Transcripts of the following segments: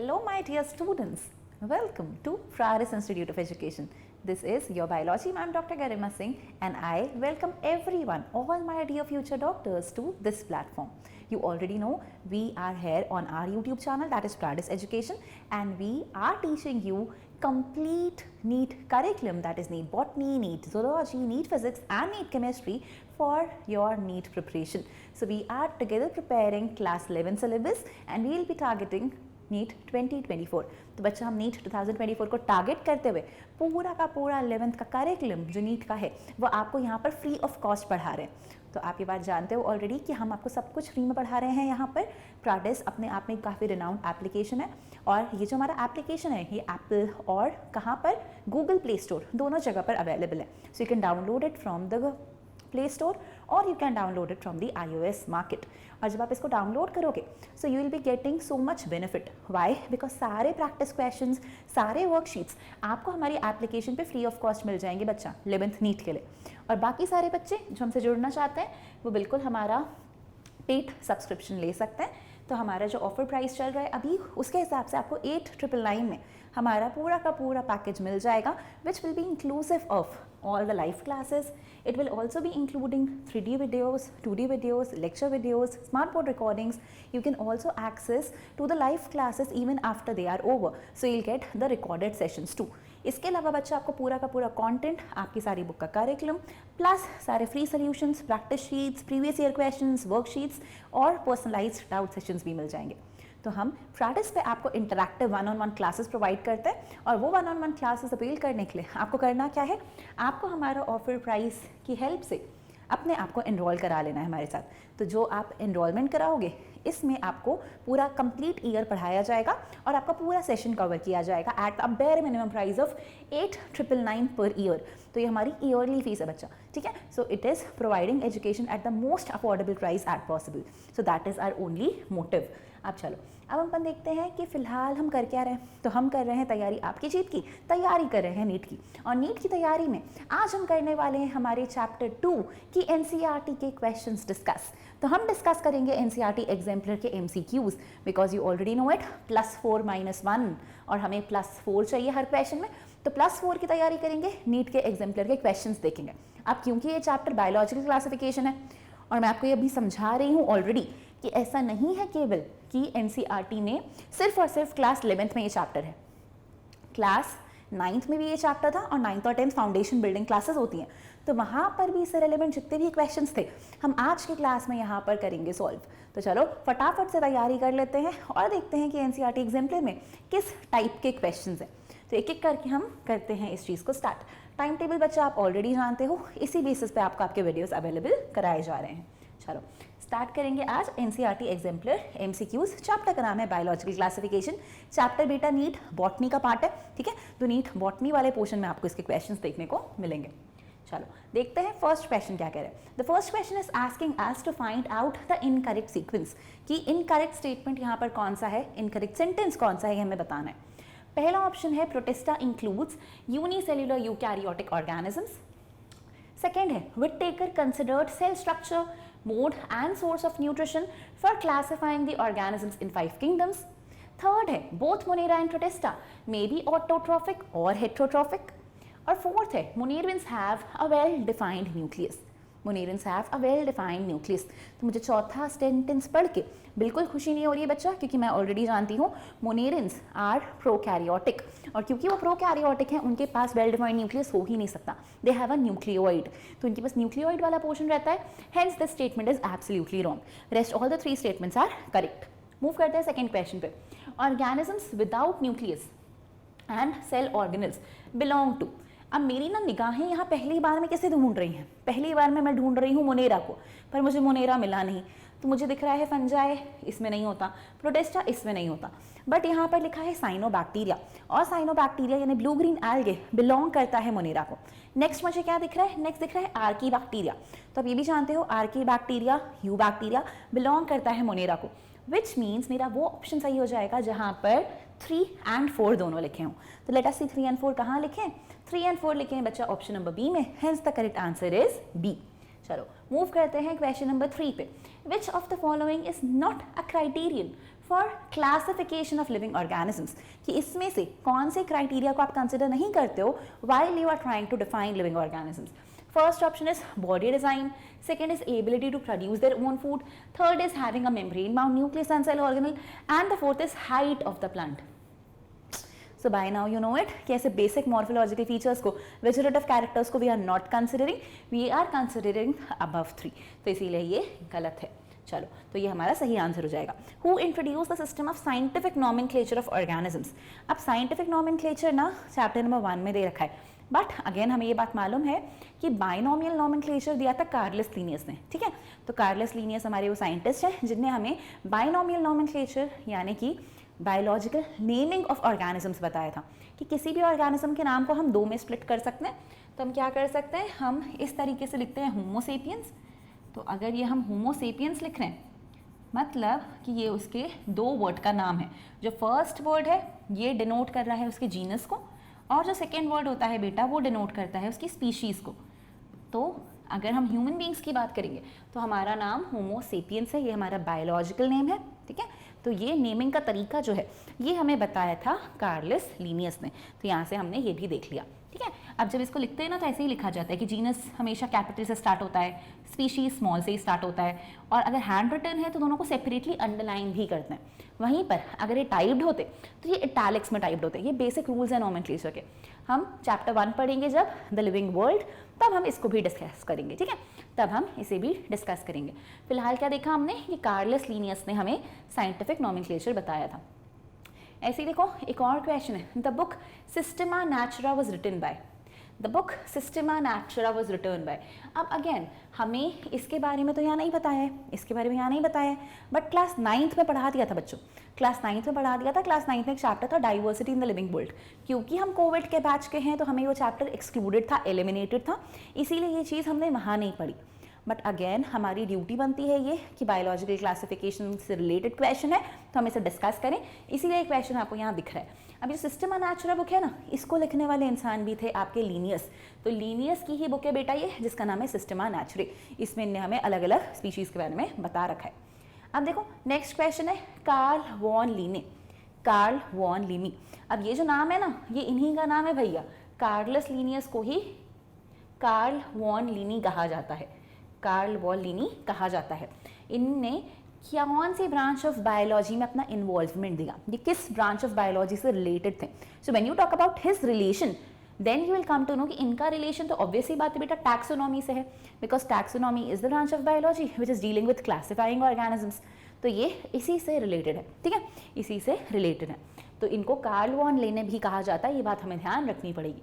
Hello my dear students, welcome to Fraris Institute of Education. This is your biology ma'am Dr. Garima Singh and I welcome everyone, all my dear future doctors to this platform. You already know we are here on our YouTube channel, that is Fraris Education, and we are teaching you complete NEET curriculum, that is NEET Botany, NEET Zoology, NEET Physics and NEET Chemistry for your NEET preparation. So we are together preparing class 11 syllabus and we will be targeting NEET 2024. तो बच्चा हम NEET 2024 को target करते हुए पूरा का पूरा 11th का करिकुलम जो नीट का है वो आपको यहाँ पर फ्री ऑफ कॉस्ट पढ़ा रहे हैं. तो आप ये बात जानते हो ऑलरेडी कि हम आपको सब कुछ फ्री में पढ़ा रहे हैं. यहाँ पर फ्राडिस अपने आप में काफ़ी रिनाउंड एप्लीकेशन है और ये जो हमारा एप्लीकेशन है ये एप्पल और कहाँ पर गूगल प्ले स्टोर दोनों जगह पर अवेलेबल है. So you can download it from the play store और you can download it from the iOS market. और जब आप इसको डाउनलोड करोगे so you will be getting so much benefit. Why? Because सारे प्रैक्टिस क्वेश्चंस, सारे worksheets आपको हमारी एप्लीकेशन पे फ्री ऑफ कॉस्ट मिल जाएंगे बच्चा 11th नीट के लिए. और बाकी सारे बच्चे जो हमसे जुड़ना चाहते हैं वो बिल्कुल हमारा पेड सब्सक्रिप्शन ले सकते हैं. तो हमारा जो ऑफर प्राइस चल रहा है अभी उसके हिसाब से आपको 8,999 में हमारा पूरा का पूरा पैकेज मिल जाएगा, which will be inclusive of all the live classes. It will also be including 3D videos, 2D videos, lecture videos, smartboard recordings. You can also access to the live classes even after they are over. So you'll get the recorded sessions too. इसके अलावा बच्चा आपको पूरा का पूरा content, आपकी सारी book का करिकुलम प्लस सारे free solutions, practice sheets, previous year questions, worksheets और पर्सनलाइज्ड डाउट सेशंस भी मिल जाएंगे. तो हम फ्राडिस पे आपको इंटरैक्टिव 1-on-1 क्लासेस प्रोवाइड करते हैं और वो 1-on-1 क्लासेस अपील करने के लिए आपको करना क्या है, आपको हमारा ऑफर प्राइस की हेल्प से अपने आप को एनरोल करा लेना है हमारे साथ. तो जो आप एनरोलमेंट कराओगे इसमें आपको पूरा कंप्लीट ईयर पढ़ाया जाएगा और आपका पूरा सेशन कवर किया जाएगा at a bare minimum price of 8,999 per year. तो ये हमारी ईयरली फीस है बच्चा, ठीक है. So it is providing education at the most affordable price at possible. So that is our only motive. अब चलो अब अपन देखते हैं कि फ़िलहाल हम कर क्या रहे हैं. तो हम कर रहे हैं तैयारी आपकी जीत की, तैयारी कर रहे हैं नीट की. और नीट की तैयारी में आज हम करने वाले हैं हमारे चैप्टर 2 की NCERT के क्वेश्चंस डिस्कस. तो हम डिस्कस करेंगे NCERT एग्जाम्पलर के MCQs because you already know it +4 -1 और हमें +4 चाहिए हर क्वेश्चन में. तो +4 की तैयारी करेंगे, नीट के एग्जाम्पलर के क्वेश्चंस देखेंगे. अब क्योंकि ये चैप्टर बायोलॉजिकल क्लासिफिकेशन है और मैं आपको ये अभी समझा रही हूँ ऑलरेडी कि ऐसा नहीं है केवल कि NCERT ने सिर्फ और सिर्फ क्लास 11th में ये चैप्टर है. क्लास 9th में भी ये चैप्टर था और 9th और 10th फाउंडेशन बिल्डिंग क्लासेस होती हैं. तो वहाँ पर भी इससे रिलेवेंट जितने भी क्वेश्चंस थे हम आज की क्लास में यहाँ पर करेंगे सॉल्व. तो चलो फटाफट से तैयारी कर लेते हैं और देखते हैं कि NCERT एग्जाम्पलर में किस टाइप के क्वेश्चंस हैं. तो एक एक करके हम करते हैं इस चीज़ को स्टार्ट. टाइम टेबल बच्चा आप ऑलरेडी जानते हो, इसी बेसिस पे आपको आपके वीडियोस अवेलेबल कराए जा रहे हैं. चलो स्टार्ट करेंगे आज NCERT एग्जाम्पलर MCQs. चैप्टर का नाम है बायोलॉजिकल क्लासिफिकेशन. चैप्टर बेटा नीट बॉटनी का पार्ट है, ठीक है. तो नीट बॉटनी वाले पोर्शन में आपको इसके क्वेश्चंस देखने को मिलेंगे. चलो देखते हैं फर्स्ट क्वेश्चन क्या कह रहे हैं. The first question is asking us to find out the incorrect sequence, कि इनकरेक्ट स्टेटमेंट यहाँ पर कौन सा है, इनकरेक्ट सेंटेंस कौन सा है, ये हमें बताना है. पहला ऑप्शन है protista includes unicellular eukaryotic organisms. Second है Whittaker considered cell structure, mode and source of nutrition for classifying the organisms in 5 kingdoms. Third है both Monera and Protista may be autotrophic or heterotrophic. और fourth है Monerans have a well-defined nucleus. Monerans have a well-defined nucleus. तो मुझे चौथा sentence पढ़ के बिल्कुल खुशी नहीं हो रही है बच्चा, क्योंकि मैं ऑलरेडी जानती हूँ Monerans are prokaryotic और क्योंकि वो प्रोकैरियोटिक हैं उनके पास वेल डिफाइंड न्यूक्लियस हो ही नहीं सकता. दे हैव अ न्यूक्लियोइड, तो उनके पास न्यूक्लियोइड वाला पोर्शन रहता है. Hence this statement is absolutely wrong. Rest all the 3 statements are correct. Move करते हैं सेकेंड क्वेश्चन पे. Organisms without nucleus and cell organelles belong to. अब मेरी ना निगाहें यहाँ पहली बार में कैसे ढूंढ रही हैं, पहली बार में मैं ढूंढ रही हूँ मोनेरा को, पर मुझे मोनेरा मिला नहीं. तो मुझे दिख रहा है फंजाई, इसमें नहीं होता. प्रोटेस्टा, इसमें नहीं होता. बट यहाँ पर लिखा है साइनोबैक्टीरिया और साइनोबैक्टीरिया यानी ब्लू ग्रीन एल्गे बिलोंग करता है मोनेरा को. नेक्स्ट मुझे क्या दिख रहा है, नेक्स्ट दिख रहा है आर्की बैक्टीरिया. तो आप ये भी जानते हो Archie bacteria, you bacteria belong करता है मोनेरा को. विच मीन्स मेरा वो ऑप्शन सही हो जाएगा जहाँ पर 3 and 4 दोनों लिखे हों. तो लेट अस सी 3 and 4 कहाँ लिखें. 3 and 4 लिखें बच्चा ऑप्शन नंबर बी में. Hence the correct answer is B. चलो मूव करते हैं क्वेश्चन नंबर 3 पे. Which of the following is not a criterion for classification of living organisms, कि इसमें से कौन से क्राइटेरिया को आप कंसिडर नहीं करते हो while you are trying to define living organisms. First option is body design, second is ability to produce their own food, third is having a membrane bound nucleus and cell organelle, and the fourth is height of the plant. So by now you know it कि ऐसे basic morphological features को, vegetative characters को we are not considering, we are considering above 3. तो इसीलिए ये गलत है. चलो, तो ये हमारा सही आंसर हो जाएगा. Who introduced the system of scientific nomenclature of organisms? अब scientific nomenclature ना चैप्टर नंबर 1 में दे रखा है, बट अगेन हमें ये बात मालूम है कि बाइनोमियल नोमेनक्लेचर दिया था कार्लस लीनियस ने. ठीक है, तो कार्लस लीनियस हमारे वो साइंटिस्ट हैं जिनने हमें बाइनोमियल नोमेनक्लेचर यानी कि बायोलॉजिकल नेमिंग ऑफ ऑर्गेनिजम्स बताया था कि किसी भी ऑर्गेनिज्म के नाम को हम 2 में स्प्लिट कर सकते हैं. तो हम क्या कर सकते हैं, हम इस तरीके से लिखते हैं होमो सेपियंस. तो अगर ये हम होमो सेपियंस लिख रहे हैं मतलब कि ये उसके 2 वर्ड का नाम है. जो फर्स्ट वर्ड है ये डिनोट कर रहा है उसके जीनस को, और जो सेकेंड वर्ड होता है बेटा वो डिनोट करता है उसकी स्पीशीज़ को. तो अगर हम ह्यूमन बींग्स की बात करेंगे तो हमारा नाम होमो सेपियंस है, ये हमारा बायोलॉजिकल नेम है. ठीक है, तो ये नेमिंग का तरीका जो है ये हमें बताया था कार्लस लीनियस ने. तो यहाँ से हमने ये भी देख लिया. ठीक है, अब जब इसको लिखते हैं ना तो ऐसे ही लिखा जाता है कि जीनस हमेशा कैपिटल से स्टार्ट होता है, स्पीशीज स्मॉल से ही स्टार्ट होता है, और अगर हैंड रिटन है तो दोनों को सेपरेटली अंडरलाइन भी करते हैं. वहीं पर अगर ये टाइप्ड होते तो ये इटैलिक्स में टाइप्ड होते. ये बेसिक रूल्स हैं नोमेनक्लेचर के. हम चैप्टर 1 पढ़ेंगे जब द लिविंग वर्ल्ड, तब हम इसको भी डिस्कस करेंगे. ठीक है, तब हम इसे भी डिस्कस करेंगे. फिलहाल क्या देखा हमने, ये कार्लस लीनियस ने हमें साइंटिफिक नोमेनक्लेचर बताया था. ऐसे ही देखो एक और क्वेश्चन है. The book Systema Naturae was written by. The book Systema Naturae was written by. अब अगेन हमें इसके बारे में तो यहाँ नहीं बताया है, इसके बारे में यहाँ नहीं बताया है, बट क्लास 9th में पढ़ा दिया था बच्चों. क्लास 9th में पढ़ा दिया था. क्लास 9th में एक चैप्टर था diversity in the living world. क्योंकि हम कोविड के बैच के हैं तो हमें वो चैप्टर एक्सक्लूडेड था, एलिमिनेटेड था, इसीलिए ये चीज़ हमने वहाँ नहीं पढ़ी. बट अगेन हमारी ड्यूटी बनती है ये कि बायोलॉजिकल क्लासिफिकेशन से रिलेटेड क्वेश्चन है तो हम इसे डिस्कस करें, इसीलिए क्वेश्चन आपको यहाँ दिख रहा है. अब ये सिस्टेमा नेचुरा बुक है ना, इसको लिखने वाले इंसान भी थे आपके लीनियस. तो लीनियस की ही बुक है बेटा ये, जिसका नाम है सिस्टेमा नेचुरे. इसमें इन्हें हमें अलग अलग स्पीशीज़ के बारे में बता रखा है. अब देखो नेक्स्ट क्वेश्चन है Carl von Linne. Carl von Linne. अब ये जो नाम है ना ये इन्हीं का नाम है भैया. कार्लस लीनियस को ही कार्ल वॉन लीनी कहा जाता है. कार्ल वॉन लीनी कहा जाता है. इनने कौन सी ब्रांच ऑफ बायोलॉजी में अपना इन्वॉल्वमेंट दिया, ये किस ब्रांच ऑफ बायोलॉजी से रिलेटेड थे. So when you talk about his relation then you will come to know कि इनका रिलेशन तो ऑब्वियसली बात है बेटा टैक्सोनॉमी से है, because taxonomy is the branch of biology which is dealing with classifying organisms. तो ये इसी से रिलेटेड है. ठीक है, इसी से रिलेटेड है. तो इनको कार्ल वॉन लीने भी कहा जाता है, ये बात हमें ध्यान रखनी पड़ेगी.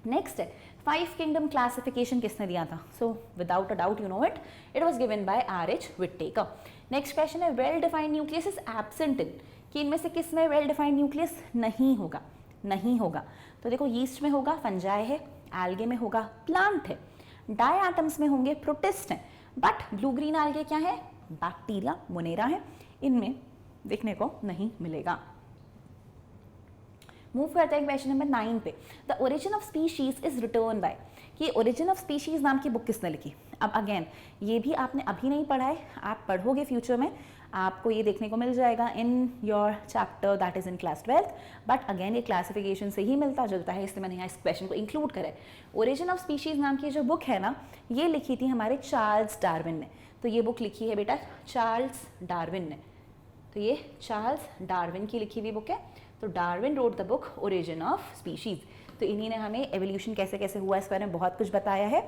नेक्स्ट है 5 किंगडम क्लासिफिकेशन किसने दिया था. So without a doubt you know it, it was given by R.H. Whittaker. Next question है well defined nucleus is absent in. कि इनमें से किस में वेल डिफाइंड न्यूक्लियस नहीं होगा, नहीं होगा. तो देखो यीस्ट में होगा, फंजाई है, एल्गे में होगा, प्लांट है, डाई एटम्स में होंगे, प्रोटिस्ट हैं, बट ब्लू ग्रीन एल्गे क्या है, बैक्टीरिया, मोनेरा है, इनमें देखने को नहीं मिलेगा. मूव करते हैं क्वेश्चन नंबर 9 पे. The origin of species is written by. कि ओरिजिन ऑफ स्पीशीज नाम की बुक किसने लिखी. अब अगेन ये भी आपने अभी नहीं पढ़ा है, आप पढ़ोगे फ्यूचर में, आपको ये देखने को मिल जाएगा in your chapter that is in class 12th. But again ये क्लासिफिकेशन से ही मिलता जुलता है, इसलिए मैंने यहाँ इस क्वेश्चन को इंक्लूड करा है. ओरिजिन ऑफ स्पीशीज नाम की जो बुक है ना ये लिखी थी हमारे चार्ल्स डार्विन ने. तो ये बुक लिखी है बेटा चार्ल्स डार्विन ने. तो ये चार्ल्स डार्विन की लिखी हुई बुक है. तो Darwin wrote the book origin of species. तो इन्हीं ने हमें एवोल्यूशन कैसे कैसे हुआ इस बारे में बहुत कुछ बताया है.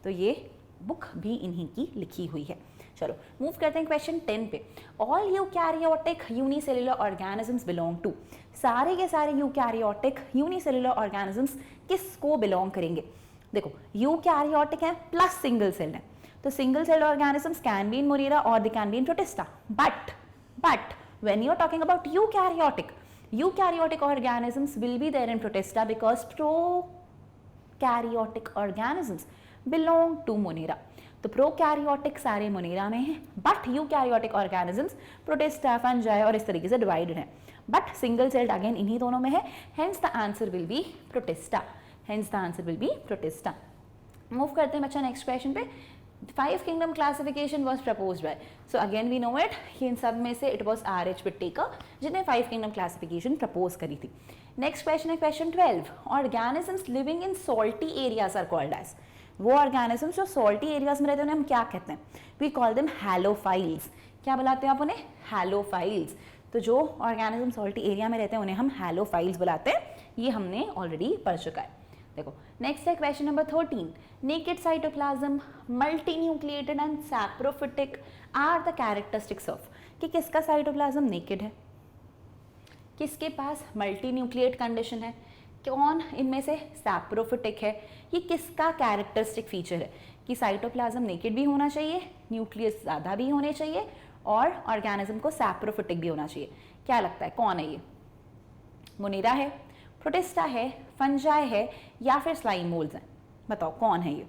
तो ये बुक भी इन्हीं की लिखी हुई है. चलो मूव करते हैं क्वेश्चन 10 पे. All eukaryotic unicellular organisms belong to. सारे के सारे यूकैरियोटिक यूनिसेलुलर ऑर्गेनिजम्स किसको बिलोंग करेंगे. देखो यूकैरियोटिक है प्लस सिंगल सेल है. तो single cell organisms can be in Monera और they can be in Protista. But when you are talking about eukaryotic organisms will be there in protista because prokaryotic organisms belong to monera. तो prokaryotic सारे Monera में हैं, but eukaryotic organisms protista, fungi और इस तरीके से divided हैं. But single celled again इन्हीं दोनों में है. Hence the answer will be protista. Hence the answer will be protista. Move करते हैं बच्चा नेक्स्ट क्वेश्चन पे. 5 kingdom classification was proposed by, so again we know it कि इन सब में से it was R.H. Whittaker जिन्हें 5 kingdom classification propose करी थी. Next question है question 12. Organisms living in salty areas are called as. वो organisms जो salty areas में रहते हैं उन्हें हम क्या कहते हैं? We call them halophiles. क्या बुलाते हैं आप उन्हें? Halophiles. तो जो organism salty area में रहते हैं उन्हें हम halophiles बुलाते हैं. ये हमने already पढ़ चुका है. देखो नेक्स्ट है question number 13. Naked cytoplasm, multinucleated and saprophytic are the characteristics of. कि किसका साइटोप्लाज्म नेकेड है, किसके पास मल्टीन्यूक्लिएट कंडीशन है, कौन इनमें से सैप्रोफिटिक है, ये किसका कैरेक्टरिस्टिक फीचर है कि साइटोप्लाज्म नेकेड भी होना चाहिए, न्यूक्लियस ज़्यादा भी होने चाहिए और ऑर्गेनिज्म को सैप्रोफिटिक भी होना चाहिए. क्या लगता है कौन है ये? मोनेरा है, प्रोटिस्टा है, फंजाई है या फिर स्लाइम मोल्स हैं? बताओ कौन है ये?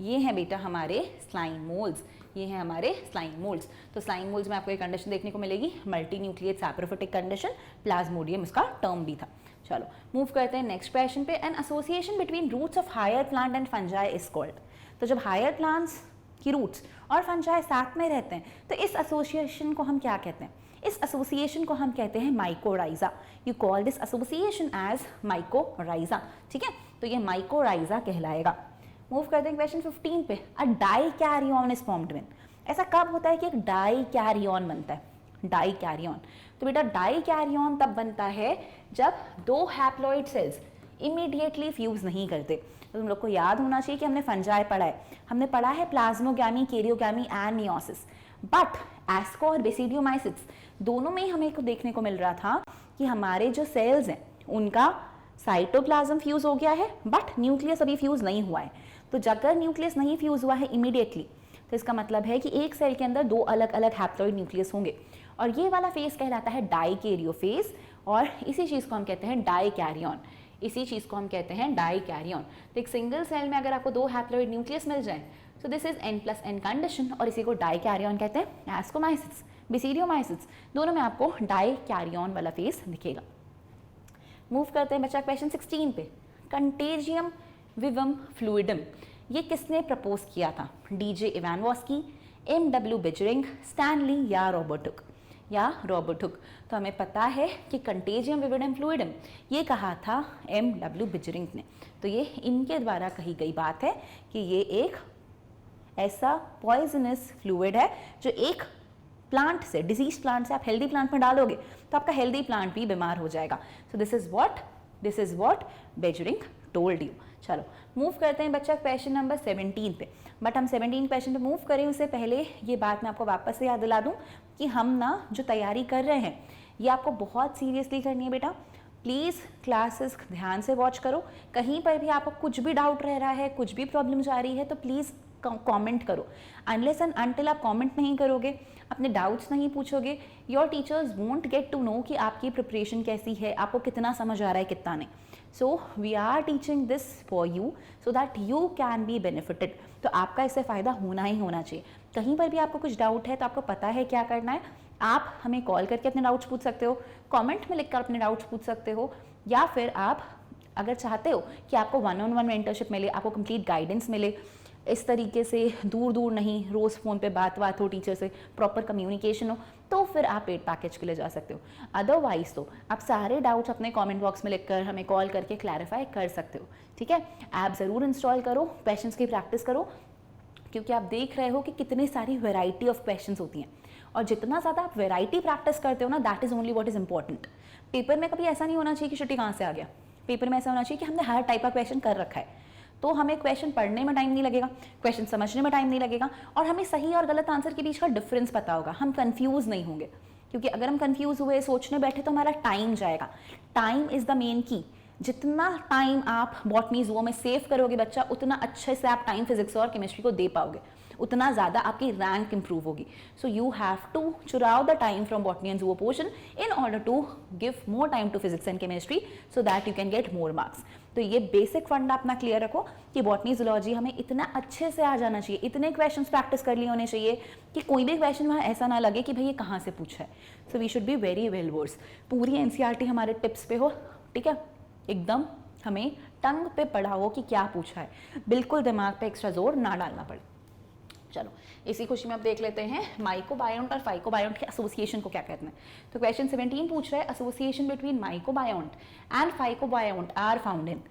ये हैं बेटा हमारे स्लाइम मोल्स. ये हैं हमारे स्लाइम मोल्स. तो स्लाइम मोल्स में आपको एक कंडीशन देखने को मिलेगी, multinucleate saprophytic condition, plasmodium इसका टर्म भी था. चलो मूव करते हैं नेक्स्ट क्वेश्चन पे. An association between roots of higher plant and fungi is called. तो जब हायर प्लांट्स की रूट्स और फंजाई साथ में रहते हैं तो इस एसोसिएशन को हम क्या कहते हैं? इस एसोसिएशन को हम कहते हैं mycorrhiza. You call this association as mycorrhiza. ठीक है, तो ये माइकोराइजा कहलाएगा. मूव करते हैं क्वेश्चन 15 पे. अ डाइकैरियन इज फॉर्म्ड व्हेन. ऐसा कब होता है कि एक डाइकैरियन बनता है? डाइकैरियन. तो बेटा डाइकैरियन तब बनता है जब दो हैप्लॉइड सेल्स इमीडिएटली फ्यूज नहीं करते. तो तुम लोग को याद होना चाहिए कि हमने फंजाई पढ़ा है, हमने पढ़ा है plasmogamy, karyogamy and meiosis. But asco और बेसिडियोमाइसिट्स दोनों में ही हमें को देखने को मिल रहा था कि हमारे जो सेल्स हैं उनका साइटोप्लाज्म फ्यूज हो गया है बट न्यूक्लियस अभी फ्यूज नहीं हुआ है. तो अगर न्यूक्लियस नहीं फ्यूज हुआ है इमीडिएटली तो इसका मतलब है कि एक सेल के अंदर दो अलग अलग हैप्लॉइड न्यूक्लियस होंगे और ये वाला फेज कहलाता है डाइकैरियो फेज और इसी चीज़ को हम कहते हैं डाइकैरियन. इसी चीज़ को हम कहते हैं डाइकैरियन. तो एक सिंगल सेल में अगर आपको दो हैप्लॉइड न्यूक्लियस मिल जाए तो दिस इज N+N कंडीशन और इसी को डाइकैरियन कहते हैं. एस्कोमाइसिट्स, बेसिडियोमाइसिट्स दोनों में आपको डाइकैरियन वाला फेज दिखेगा. मूव करते हैं बच्चा क्वेश्चन 16 पे. कंटेजियम विवम फ्लूइडम ये किसने प्रपोज किया था? DJ इवानवॉस्की, M.W. बिजरिंग, स्टैनली या रॉबर्ट हुक. तो हमें पता है कि कंटेजियम विविडम फ्लूइडम ये कहा था M.W. बिजरिंग ने. तो ये इनके द्वारा कही गई बात है कि ये एक ऐसा पॉइजनस फ्लूइड है जो एक प्लांट से, डिजीज प्लांट से आप हेल्दी प्लांट में डालोगे तो आपका हेल्दी प्लांट भी बीमार हो जाएगा. So this is what Beijerinck told you. चलो मूव करते हैं बच्चा क्वेश्चन नंबर 17 पे. बट हम 17 क्वेश्चन पे मूव करें उससे पहले ये बात मैं आपको वापस से याद दिला दूं कि हम ना जो तैयारी कर रहे हैं ये आपको बहुत सीरियसली करनी है बेटा. प्लीज़ क्लासेस ध्यान से वॉच करो. कहीं पर भी आपको कुछ भी डाउट रह रहा है, कुछ भी प्रॉब्लम आ रही है तो प्लीज़ कमेंट करो. अनलेस एंड अनटिल आप कमेंट नहीं करोगे, अपने डाउट्स नहीं पूछोगे, your teachers won't get to know कि आपकी प्रिपरेशन कैसी है, आपको कितना समझ आ रहा है कितना नहीं. So we are teaching this for you so that you can be benefited. तो आपका इससे फ़ायदा होना ही होना चाहिए. कहीं पर भी आपको कुछ डाउट है तो आपको पता है क्या करना है. आप हमें कॉल करके अपने डाउट्स पूछ सकते हो, कमेंट में लिखकर अपने डाउट्स पूछ सकते हो, या फिर आप अगर चाहते हो कि आपको 1-on-1 मेंटरशिप मिले, आपको कंप्लीट गाइडेंस मिले, इस तरीके से दूर नहीं रोज़ फ़ोन पे बात हो, टीचर से प्रॉपर कम्युनिकेशन हो, तो फिर आप पेड पैकेज के लिए जा सकते हो. अदरवाइज तो आप सारे डाउट्स अपने कमेंट बॉक्स में लिखकर हमें कॉल करके क्लैरिफाई कर सकते हो. ठीक है, ऐप ज़रूर इंस्टॉल करो, क्वेश्चंस की प्रैक्टिस करो, क्योंकि आप देख रहे हो कि कितनी सारी वेराइटी ऑफ क्वेश्चंस होती हैं और जितना ज़्यादा आप वेराइटी प्रैक्टिस करते हो ना, that is only what is important. Paper में कभी ऐसा नहीं होना चाहिए कि छुट्टी कहाँ से आ गया. पेपर में ऐसा होना चाहिए कि हमने हर टाइप का क्वेश्चन कर रखा है, तो हमें क्वेश्चन पढ़ने में टाइम नहीं लगेगा, क्वेश्चन समझने में टाइम नहीं लगेगा और हमें सही और गलत आंसर के बीच का डिफरेंस पता होगा. हम कंफ्यूज नहीं होंगे, क्योंकि अगर हम कंफ्यूज हुए, सोचने बैठे तो हमारा टाइम जाएगा. टाइम इज़ द मेन की. जितना टाइम आप बॉटनी ज़ूओ में सेव करोगे बच्चा, उतना अच्छे से आप टाइम फिजिक्स और केमिस्ट्री को दे पाओगे, उतना ज़्यादा आपकी रैंक इंप्रूव होगी. सो यू हैव टू चुराव the time from botany and zoo portion in order to give more time to physics and chemistry so that you can get more marks. तो ये basic फंडा अपना clear रखो कि botany zoology हमें इतना अच्छे से आ जाना चाहिए, इतने क्वेश्चंस प्रैक्टिस कर लिए होने चाहिए कि कोई भी क्वेश्चन वहाँ ऐसा ना लगे कि भाई ये कहाँ से पूछा है. So we should be very well versed. पूरी एनसीईआरटी हमारे टिप्स पे हो. ठीक है, एकदम हमें टंग पे पढ़ा हो कि क्या पूछा है, बिल्कुल दिमाग पे एक्स्ट्रा जोर ना डालना पड़े. चलो इसी खुशी में अब देख लेते हैं माइकोबायोन्ट और फाइकोबायोन्ट के एसोसिएशन को क्या कहते हैं। तो क्वेश्चन 17 पूछ रहा है association between mycobiont and phycobiont are found in.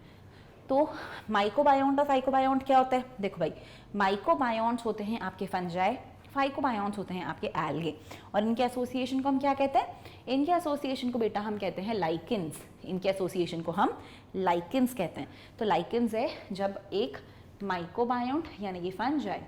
तो माइकोबायोन्ट और फाइकोबायोन्ट क्या होता है? देखो भाई, माइकोबायोन्ट्स होते हैं आपके फंजाई, फाइकोबायोन्ट्स होते हैं आपके एल्गे, और इनके एसोसिएशन को हम क्या कहते हैं? इनके एसोसिएशन को बेटा हम कहते हैं लाइकेंस। इनके एसोसिएशन को हम लाइकेंस कहते हैं। तो लाइकेंस है जब एक माइकोबायोन्ट यानी कि फंजाई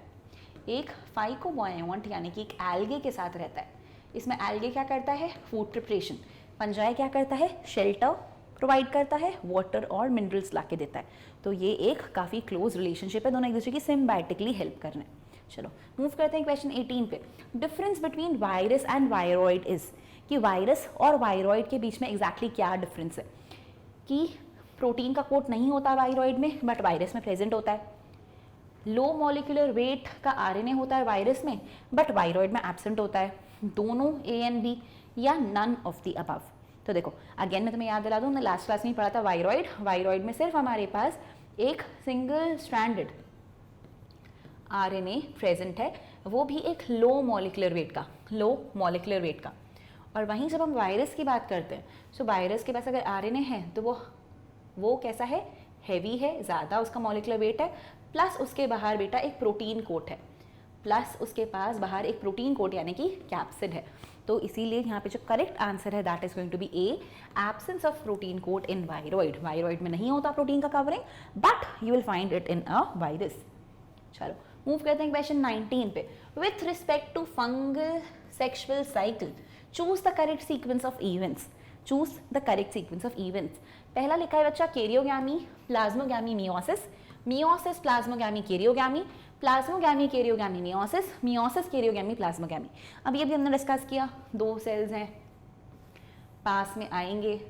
एक फाइकोबायोन्ट यानी कि एक एल्गे के साथ रहता है। इसमें एल्गे क्या करता है? Food preparation. फंजाई क्या करता है? शेल्टर प्रोवाइड करता है, वाटर और मिनरल्स ला के देता है। तो ये एक काफ़ी क्लोज रिलेशनशिप है, दोनों एक दूसरे की सिम्बायोटिकली हेल्प कर रहे हैं। चलो मूव करते हैं क्वेश्चन 18 पे। Difference between virus and viroid is, कि वायरस और वायरॉइड के बीच में एग्जैक्टली क्या डिफरेंस है? कि प्रोटीन का कोट नहीं होता वायरॉइड में बट वायरस में प्रेजेंट होता है। लो मॉलिक्यूलर वेट का आरएनए होता है वायरस में बट वायरॉइड में एब्सेंट होता है। दोनों ए एंड बी या नन ऑफ द अबव। तो देखो अगेन मैं तुम्हें याद दिला दूँ, मैंने लास्ट क्लास में ही पढ़ा था वायरॉइड। वायरॉइड में सिर्फ हमारे पास एक सिंगल स्ट्रैंडेड आरएनए प्रेजेंट है, वो भी एक लो मॉलिक्यूलर वेट का। और वहीं जब हम वायरस की बात करते हैं, सो वायरस के पास अगर आरएनए है तो वो कैसा है? हैवी है, ज़्यादा उसका मॉलिक्यूलर वेट है, प्लस उसके बाहर बेटा एक प्रोटीन कोट है, यानी कि कैप्सिड है। तो इसीलिए यहाँ पे जो करेक्ट आंसर है that is going to be A, absence of protein coat in viroid. Viroid में नहीं होता प्रोटीन का covering but you will find it in a virus. चलो मूव करते हैं क्वेश्चन 19 पे। With respect to fungal sexual cycle choose the correct sequence of events. पहला लिखा है बच्चा karyogamy, plasmogamy, meiosis, meiosis plasmogamy, karyogamy, plasmogamy, karyogamy, meiosis, meiosis, karyogamy, plasmogamy. अब ये भी हमने डिस्कस किया, दो सेल्स हैं पास में आएंगे,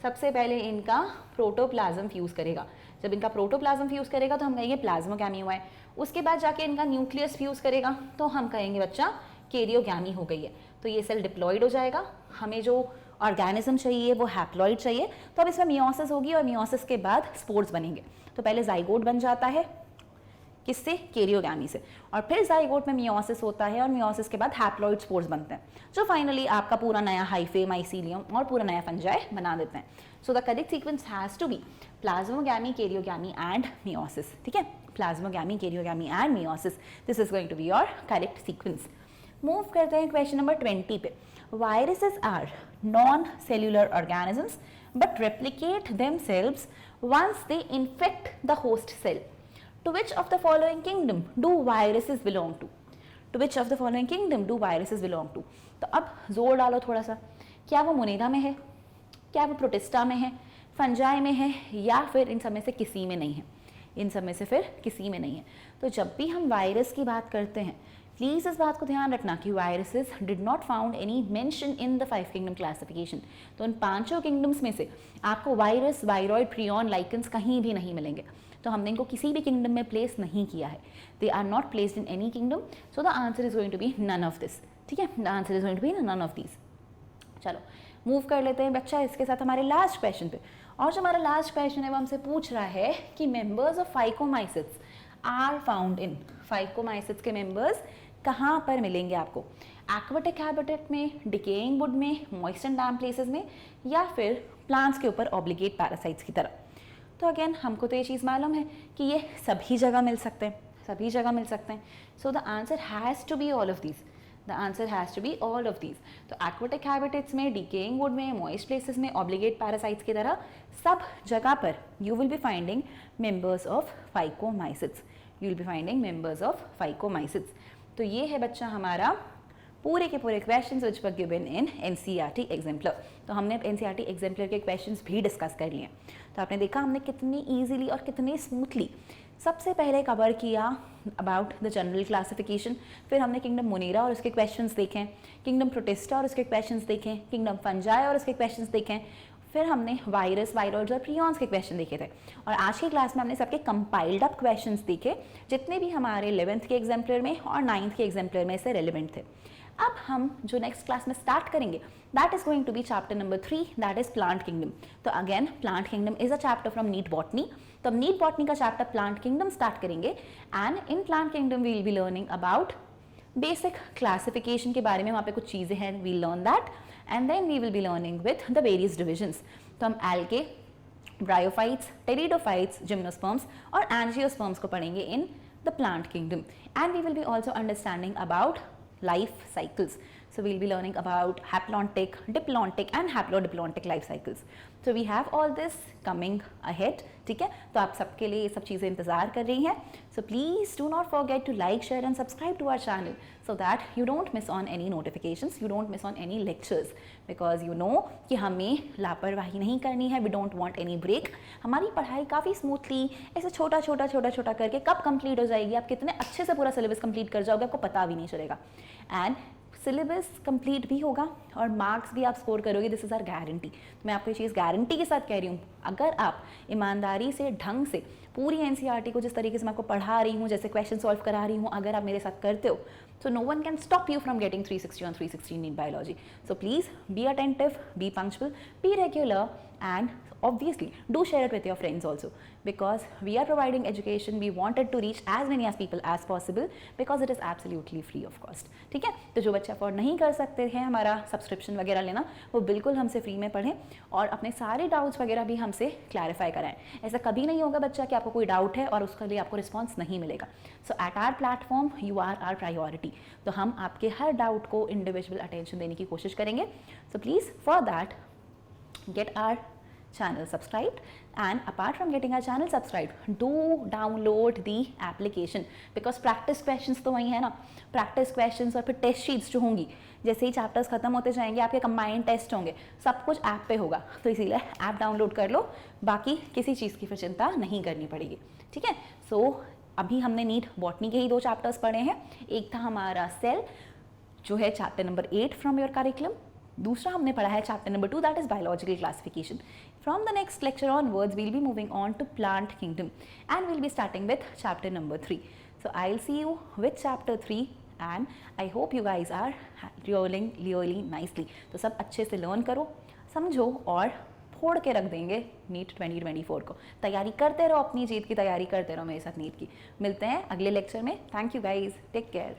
सबसे पहले इनका प्रोटोप्लाज्म फ्यूज करेगा। जब इनका प्रोटोप्लाज्म फ्यूज करेगा तो हम कहेंगे प्लाज्मोगैमी हुआ है। उसके बाद जाके इनका न्यूक्लियस फ्यूज करेगा तो हम कहेंगे बच्चा कैरियोगैमी हो गई है। तो ये सेल डिप्लॉयड हो जाएगा। हमें जो ऑर्गेनिज्म चाहिए वो हैप्लॉइड चाहिए, तो अब इसमें मियोसिस होगी और मियोसिस के बाद स्पोर्स बनेंगे। तो पहले जाइगोट बन जाता है, किससे? कैरियोगैमी से, और फिर जाइगोट में मियोसिस होता है और मियोसिस के बाद हैप्लॉइड स्पोर्स बनते हैं, जो फाइनली आपका पूरा नया हाइफे, माइसीलियम और पूरा नया फंजाई बना देते हैं। So the correct sequence has to be plasmogamy, karyogamy and meiosis. ठीक है, plasmogamy, karyogamy and meiosis, this is going to be your correct sequence. Move करते हैं क्वेश्चन नंबर 20 पे। Viruses are non cellular organisms but replicate themselves once they infect the host cell. To which of the following kingdom do viruses belong to? To which of the following kingdom do viruses belong to? तो अब जोर डालो थोड़ा सा, क्या वो Monera में है, क्या वो प्रोटिस्टा में है, फंजाई में है, या फिर इन सब में से किसी में नहीं है? इन सब में से फिर किसी में नहीं है। तो जब भी हम वायरस की बात करते हैं प्लीज इस बात को ध्यान रखना कि viruses did not found any mention in the 5 kingdom classification. तो इन 5 किंगडम्स में से आपको वायरस, वायरॉइड, प्रियॉन, लाइकेंस कहीं भी नहीं मिलेंगे। तो हमने इनको किसी भी किंगडम में प्लेस नहीं किया है। They are not placed in any kingdom, so the answer is going to be none of this. ठीक है, the answer is going to be none of this. चलो मूव कर लेते हैं बच्चा इसके साथ हमारे लास्ट क्वेश्चन पे। और जो हमारा लास्ट क्वेश्चन है वो हमसे पूछ रहा है कि members of phycomycetes are found in. Phycomycetes के मेंबर्स कहाँ पर मिलेंगे आपको? एक्वाटिक हैबिटेट में, डिकेइंग वुड में, मॉइस्ट एंड डैम्प प्लेसेस में, या फिर प्लांट्स के ऊपर ऑब्लिगेट पैरासाइट्स की तरह। तो अगेन हमको तो ये चीज़ मालूम है कि ये सभी जगह मिल सकते हैं, सभी जगह मिल सकते हैं। So the answer has to be all of these, the answer has to be all of these. तो एक्वाटिक हैबिटेट्स में, डिकेइंग वुड में, मॉइस्ट प्लेसेस में, ऑब्लिगेट पैरासाइट्स की तरह सब जगह पर you will be finding members of phycomycetes, you will be finding members of phycomycetes. तो ये है बच्चा हमारा पूरे के पूरे questions which were given in NCERT exemplar. तो हमने एनसीईआरटी एग्जाम्पलर के क्वेश्चंस भी डिस्कस कर लिए। तो आपने देखा हमने कितनी इजीली और कितनी स्मूथली सबसे पहले कवर किया अबाउट द जनरल क्लासिफिकेशन, फिर हमने किंगडम मोनेरा और उसके क्वेश्चंस देखें, किंगडम प्रोटिस्टा और उसके क्वेश्चंस देखें, किंगडम फंजाई और उसके क्वेश्चंस देखें, फिर हमने वायरस, वायरॉइड्स और प्रियॉन्स के क्वेश्चन देखे थे। और आज की क्लास में हमने सबके कंपाइल्ड अप क्वेश्चंस देखे जितने भी हमारे 11th के एग्जाम्पलर में और 9th के एग्जाम्पलर में से रेलिवेंट थे। अब हम जो नेक्स्ट क्लास में स्टार्ट करेंगे that is going to be chapter number 3, that is plant kingdom. तो again plant kingdom is a chapter from NEET botany. तो हम नीट बॉटनी का चैप्टर प्लांट किंगडम स्टार्ट करेंगे and in plant kingdom we will be learning about basic classification के बारे में, वहाँ पे कुछ चीज़ें हैं, we learn that and then we will be learning with the various divisions. तो हम एल्गे, ब्रायोफाइट्स, टेरिडोफाइट्स, जिम्नोस्पर्म्स और एंजियोस्पर्म्स को पढ़ेंगे in the plant kingdom and we will be also understanding about life cycles. So we'll be learning about haplontic, diplontic and haplodiplontic life cycles. So we have all this coming ahead. ठीक है, तो आप सबके लिए ये सब चीज़ें इंतज़ार कर रही हैं. So please do not forget to like, share and subscribe to our channel so that you don't miss on any notifications, you don't miss on any lectures, because you know कि हमें लापरवाही नहीं करनी है. We don't want any break. हमारी पढ़ाई काफ़ी smoothly ऐसे छोटा छोटा करके कब कंप्लीट हो जाएगी, आप कितने अच्छे से पूरा सिलेबस कंप्लीट कर जाओगे आपको पता भी नहीं चलेगा. एंड सिलेबस कंप्लीट भी होगा और मार्क्स भी आप स्कोर करोगे. This is our guarantee. तो मैं आपको ये चीज़ गारंटी के साथ कह रही हूँ, अगर आप ईमानदारी से ढंग से पूरी एनसीईआरटी को जिस तरीके से मैं आपको पढ़ा रही हूँ, जैसे क्वेश्चन सॉल्व करा रही हूँ, अगर आप मेरे साथ करते हो so no one can stop you from getting 360 on 360 in biology. So please be attentive, be punctual, be regular and obviously do share it with your friends also, because we are providing education, we wanted to reach as many as people as possible because it is absolutely free of cost. ठीक है, तो जो बच्चे afford नहीं कर सकते हैं हमारा सब्सक्रिप्शन वगैरह लेना, वो बिल्कुल हमसे फ्री में पढ़ें और अपने सारे डाउट्स वगैरह भी हमसे क्लैरिफाई कराएं. ऐसा कभी नहीं होगा बच्चा कि आपको कोई डाउट है और उसके लिए आपको रिस्पॉन्स नहीं मिलेगा. So at our platform you are our priority. तो हम आपके हर डाउट को इंडिविजुअल अटेंशन देने की कोशिश करेंगे. So please for that get our channel subscribed, and apart from getting our channel subscribed, do download the application because practice questions तो वही है ना, practice questions और फिर टेस्ट शीट्स जो होंगी, जैसे ही चैप्टर्स खत्म होते जाएंगे आपके कंबाइंड टेस्ट होंगे, सब कुछ ऐप पे होगा. तो इसीलिए ऐप डाउनलोड कर लो, बाकी किसी चीज़ की फिर चिंता नहीं करनी पड़ेगी. ठीक है, सो अभी हमने नीट बॉटनी के ही 2 चैप्टर्स पढ़े हैं. एक था हमारा सेल जो है chapter number 8 from your curriculum. दूसरा हमने पढ़ा है chapter number 2 that is biological classification. From the next lecture onwards we'll be moving on to plant kingdom and we'll be starting with chapter number 3. So I will see you with chapter 3 and I hope you guys are rolling really nicely. तो सब अच्छे से learn करो, समझो और फोड़ के रख देंगे नीट 2024 को. तैयारी करते रहो, अपनी जीत की तैयारी करते रहो मेरे साथ नीट की. मिलते हैं अगले लेक्चर में. Thank you guys, take care.